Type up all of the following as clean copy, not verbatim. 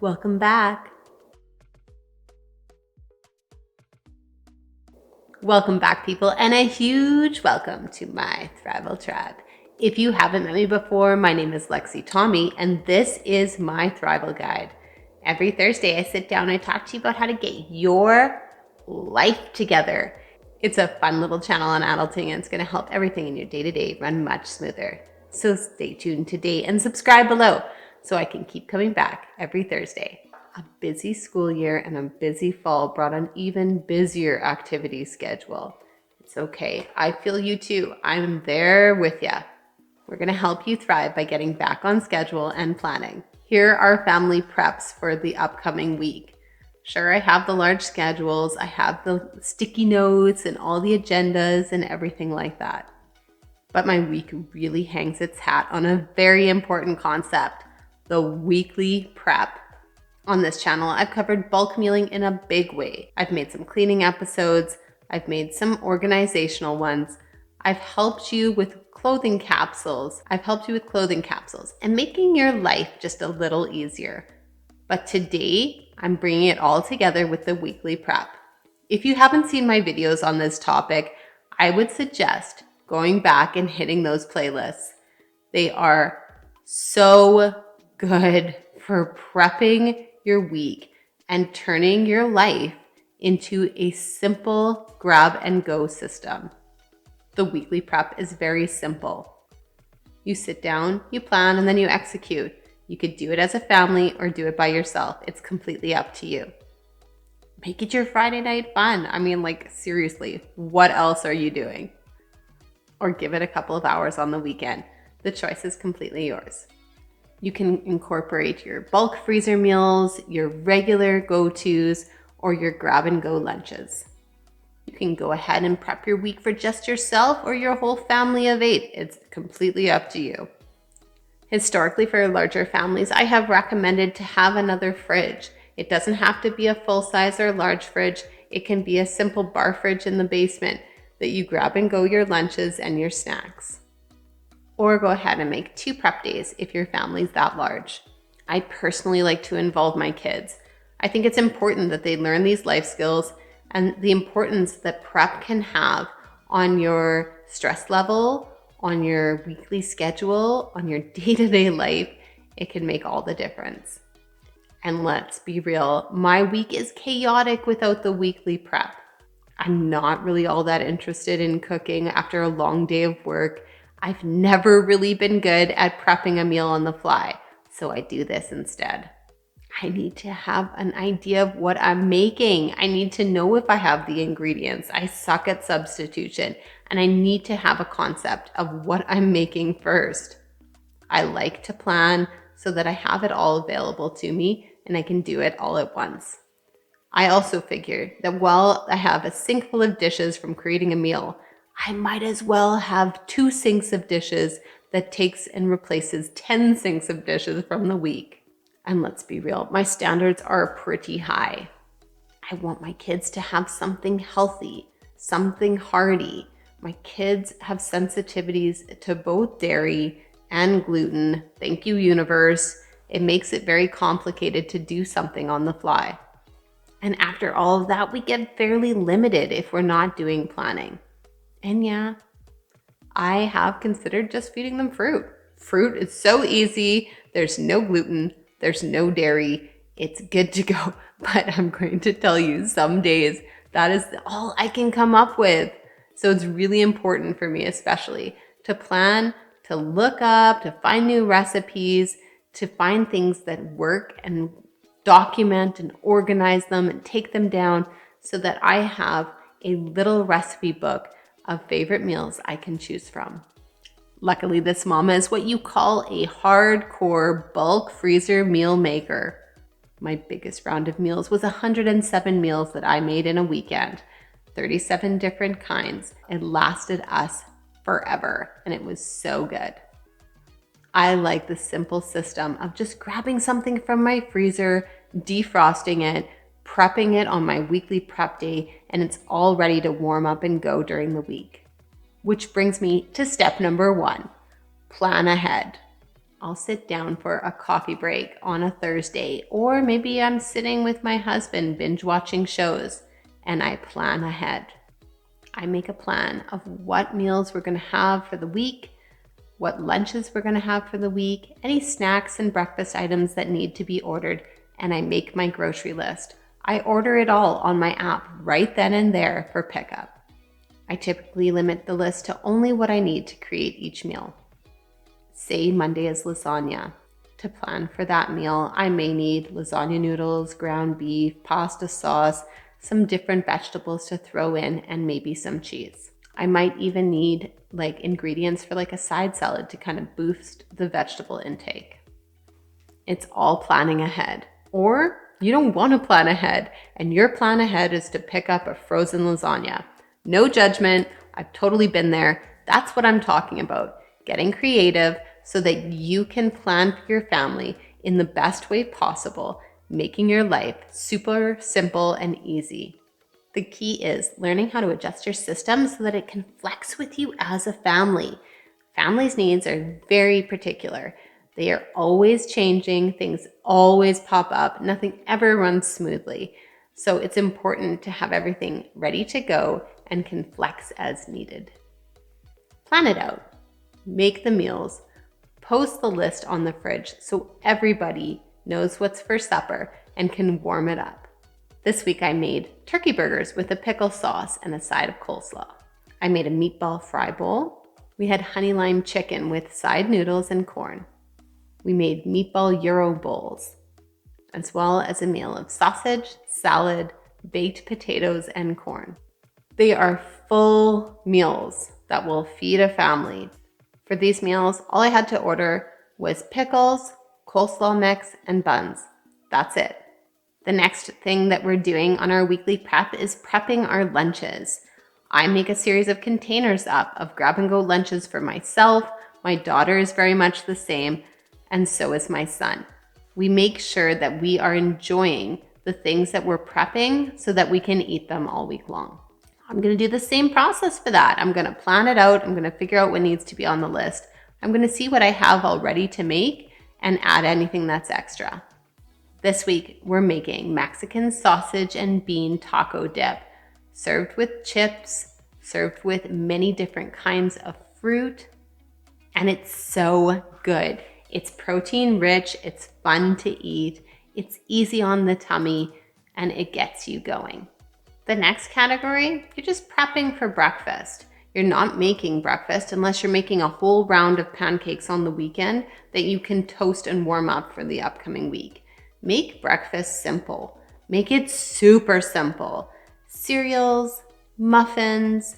Welcome back. Welcome back, people, and a huge welcome to my Thrival tribe. If you haven't met me before, my name is Lexi Tommy, and this is my Thrival Guide. Every Thursday, I sit down and talk to you about how to get your life together. It's a fun little channel on adulting, and it's going to help everything in your day-to-day run much smoother. So stay tuned today and subscribe below so I can keep coming back every Thursday. A busy school year and a busy fall brought an even busier activity schedule. It's okay. I feel you too. I'm there with you. We're going to help you thrive by getting back on schedule and planning. Here are family preps for the upcoming week. Sure, I have the large schedules. I have the sticky notes and all the agendas and everything like that. But my week really hangs its hat on a very important concept, the weekly prep. On this channel, I've covered bulk mealing in a big way. I've made some cleaning episodes. I've made some organizational ones. I've helped you with clothing capsules. And making your life just a little easier. But today, I'm bringing it all together with the weekly prep. If you haven't seen my videos on this topic, I would suggest going back and hitting those playlists. They are so good for prepping your week and turning your life into a simple grab and go system. The weekly prep is very simple. You sit down, you plan, and then you execute. You could do it as a family or do it by yourself. It's completely up to you. Make it your Friday night fun. Seriously, what else are you doing? Or give it a couple of hours on the weekend. The choice is completely yours. You can incorporate your bulk freezer meals, your regular go-tos, or your grab-and-go lunches. You can go ahead and prep your week for just yourself or your whole family of 8. It's completely up to you. Historically, for larger families, I have recommended to have another fridge. It doesn't have to be a full-size or large fridge. It can be a simple bar fridge in the basement that you grab and go your lunches and your snacks. Or go ahead and make 2 prep days if your family's that large. I personally like to involve my kids. I think it's important that they learn these life skills and the importance that prep can have on your stress level, on your weekly schedule, on your day-to-day life. It can make all the difference. And let's be real, my week is chaotic without the weekly prep. I'm not really all that interested in cooking after a long day of work. I've never really been good at prepping a meal on the fly, so I do this instead. I need to have an idea of what I'm making. I need to know if I have the ingredients. I suck at substitution, and I need to have a concept of what I'm making first. I like to plan so that I have it all available to me and I can do it all at once. I also figure that while I have a sink full of dishes from creating a meal, I might as well have 2 sinks of dishes that takes and replaces 10 sinks of dishes from the week. And let's be real, my standards are pretty high. I want my kids to have something healthy, something hearty. My kids have sensitivities to both dairy and gluten. Thank you, universe. It makes it very complicated to do something on the fly. And after all of that, we get fairly limited if we're not doing planning. And yeah, I have considered just feeding them fruit. Fruit is so easy. There's no gluten. There's no dairy. It's good to go. But I'm going to tell you, some days that is all I can come up with. So it's really important for me, especially, to plan, to look up, to find new recipes, to find things that work and document and organize them and take them down so that I have a little recipe book of favorite meals I can choose from. Luckily, this mama is what you call a hardcore bulk freezer meal maker. My biggest round of meals was 107 meals that I made in a weekend, 37 different kinds. It lasted us forever, and it was so good. I like the simple system of just grabbing something from my freezer, defrosting it, prepping it on my weekly prep day, and it's all ready to warm up and go during the week. Which brings me to step number 1, plan ahead. I'll sit down for a coffee break on a Thursday, or maybe I'm sitting with my husband binge watching shows, and I plan ahead. I make a plan of what meals we're going to have for the week, what lunches we're going to have for the week, any snacks and breakfast items that need to be ordered, and I make my grocery list. I order it all on my app right then and there for pickup. I typically limit the list to only what I need to create each meal. Say Monday is lasagna. To plan for that meal, I may need lasagna noodles, ground beef, pasta sauce, some different vegetables to throw in, and maybe some cheese. I might even need ingredients for a side salad to kind of boost the vegetable intake. It's all planning ahead. Or you don't want to plan ahead, and your plan ahead is to pick up a frozen lasagna. No judgment. I've totally been there. That's what I'm talking about. Getting creative so that you can plan for your family in the best way possible, making your life super simple and easy. The key is learning how to adjust your system so that it can flex with you as a family. Families' needs are very particular. They are always changing. Things always pop up. Nothing ever runs smoothly. So it's important to have everything ready to go and can flex as needed. Plan it out. Make the meals. Post the list on the fridge so everybody knows what's for supper and can warm it up. This week I made turkey burgers with a pickle sauce and a side of coleslaw. I made a meatball fry bowl. We had honey lime chicken with side noodles and corn. We made meatball gyro bowls, as well as a meal of sausage, salad, baked potatoes, and corn. They are full meals that will feed a family. For these meals, all I had to order was pickles, coleslaw mix, and buns. That's it. The next thing that we're doing on our weekly prep is prepping our lunches. I make a series of containers up of grab-and-go lunches for myself. My daughter is very much the same, and so is my son. We make sure that we are enjoying the things that we're prepping so that we can eat them all week long. I'm going to do the same process for that. I'm going to plan it out. I'm going to figure out what needs to be on the list. I'm going to see what I have all ready to make and add anything that's extra. This week, we're making Mexican sausage and bean taco dip, served with chips, served with many different kinds of fruit, and it's so good. It's protein rich, it's fun to eat, it's easy on the tummy, and it gets you going. The next category, you're just prepping for breakfast. You're not making breakfast unless you're making a whole round of pancakes on the weekend that you can toast and warm up for the upcoming week. Make breakfast simple. Make it super simple. Cereals, muffins,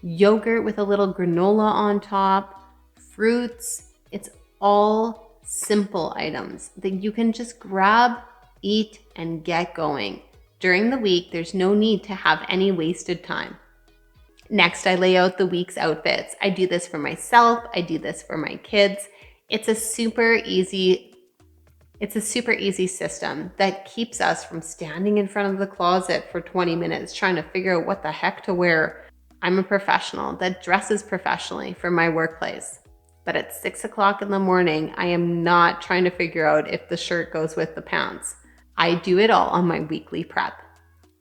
yogurt with a little granola on top, fruits. It's all simple items that you can just grab, eat, and get going. During the week, there's no need to have any wasted time. Next, I lay out the week's outfits. I do this for myself. I do this for my kids. It's a super easy system that keeps us from standing in front of the closet for 20 minutes trying to figure out what the heck to wear. I'm a professional that dresses professionally for my workplace. But at 6 o'clock in the morning, I am not trying to figure out if the shirt goes with the pants. I do it all on my weekly prep.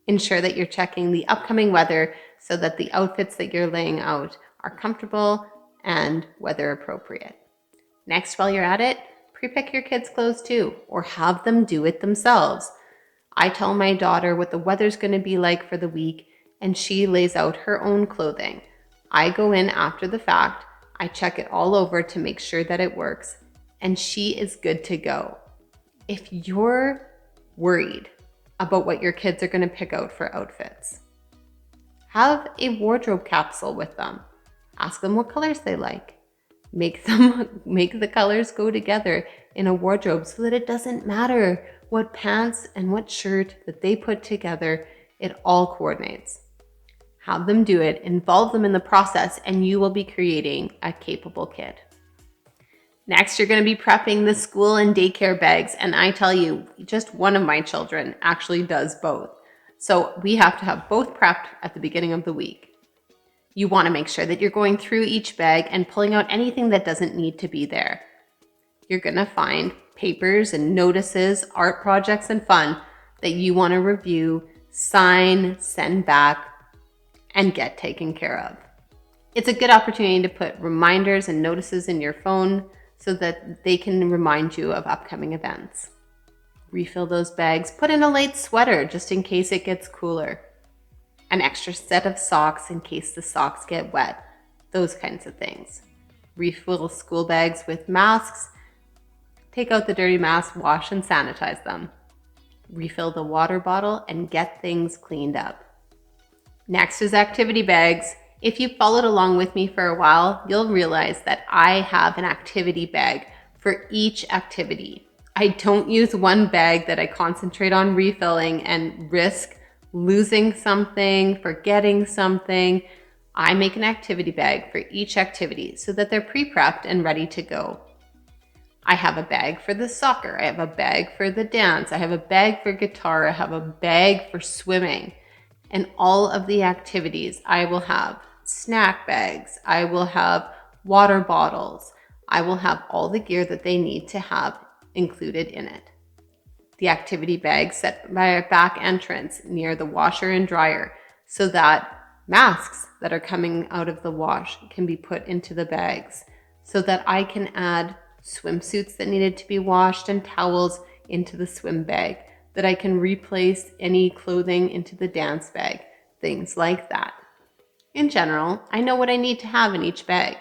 Ensure that you're checking the upcoming weather so that the outfits that you're laying out are comfortable and weather appropriate. Next, while you're at it, pre-pick your kids' clothes too, or have them do it themselves. I tell my daughter what the weather's going to be like for the week, and she lays out her own clothing. I go in after the fact, I check it all over to make sure that it works, and she is good to go. If you're worried about what your kids are going to pick out for outfits, have a wardrobe capsule with them. Ask them what colors they like. Make the colors go together in a wardrobe so that it doesn't matter what pants and what shirt that they put together, it all coordinates. Have them do it, involve them in the process, and you will be creating a capable kid. Next, you're going to be prepping the school and daycare bags, and I tell you, just one of my children actually does both. So we have to have both prepped at the beginning of the week. You want to make sure that you're going through each bag and pulling out anything that doesn't need to be there. You're gonna find papers and notices, art projects, and fun that you wanna review, sign, send back, and get taken care of. It's a good opportunity to put reminders and notices in your phone so that they can remind you of upcoming events. Refill those bags, put in a light sweater just in case it gets cooler. An extra set of socks in case the socks get wet, those kinds of things. Refill school bags with masks, take out the dirty masks, wash and sanitize them. Refill the water bottle and get things cleaned up. Next is activity bags. If you've followed along with me for a while, you'll realize that I have an activity bag for each activity. I don't use one bag that I concentrate on refilling and risk losing something, forgetting something. I make an activity bag for each activity so that they're pre-prepped and ready to go. I have a bag for the soccer, I have a bag for the dance, I have a bag for guitar, I have a bag for swimming. And all of the activities, I will have snack bags, I will have water bottles, I will have all the gear that they need to have included in it. The activity bag set by a back entrance near the washer and dryer so that masks that are coming out of the wash can be put into the bags so that I can add swimsuits that needed to be washed and towels into the swim bag, that I can replace any clothing into the dance bag, things like that. In general, I know what I need to have in each bag.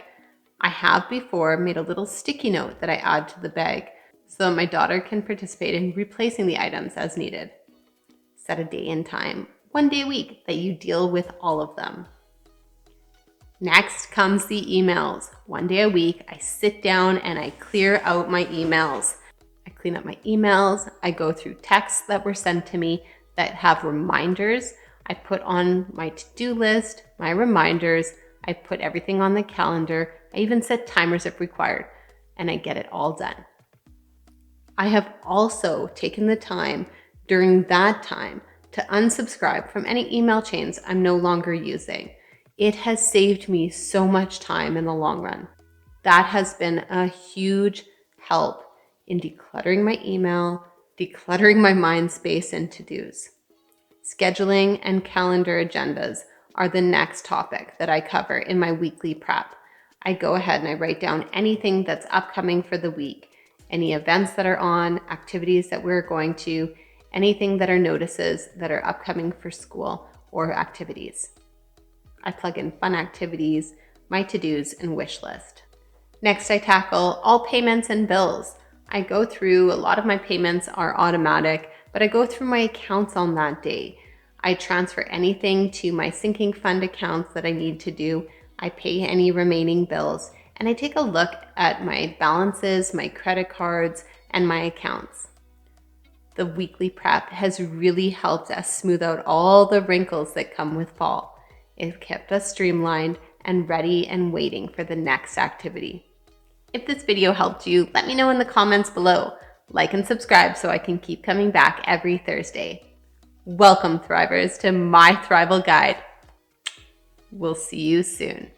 I have before made a little sticky note that I add to the bag so that my daughter can participate in replacing the items as needed. Set a day and time, one day a week, that you deal with all of them. Next comes the emails. One day a week, I sit down and I clear out my emails. I clean up my emails. I go through texts that were sent to me that have reminders. I put on my to-do list, my reminders. I put everything on the calendar. I even set timers if required, and I get it all done. I have also taken the time during that time to unsubscribe from any email chains I'm no longer using. It has saved me so much time in the long run. That has been a huge help in decluttering my email, decluttering my mind space and to-dos. Scheduling and calendar agendas are the next topic that I cover in my weekly prep. I go ahead and I write down anything that's upcoming for the week, any events that are on, activities that we're going to, anything that are notices that are upcoming for school or activities. I plug in fun activities, my to-dos, and wish list. Next, I tackle all payments and bills. I go through, a lot of my payments are automatic, but I go through my accounts on that day. I transfer anything to my sinking fund accounts that I need to do. I pay any remaining bills, and I take a look at my balances, my credit cards, and my accounts. The weekly prep has really helped us smooth out all the wrinkles that come with fall. It kept us streamlined and ready and waiting for the next activity. If this video helped you, let me know in the comments below. Like and subscribe so I can keep coming back every Thursday. Welcome, Thrivers, to my Thrival Guide. We'll see you soon.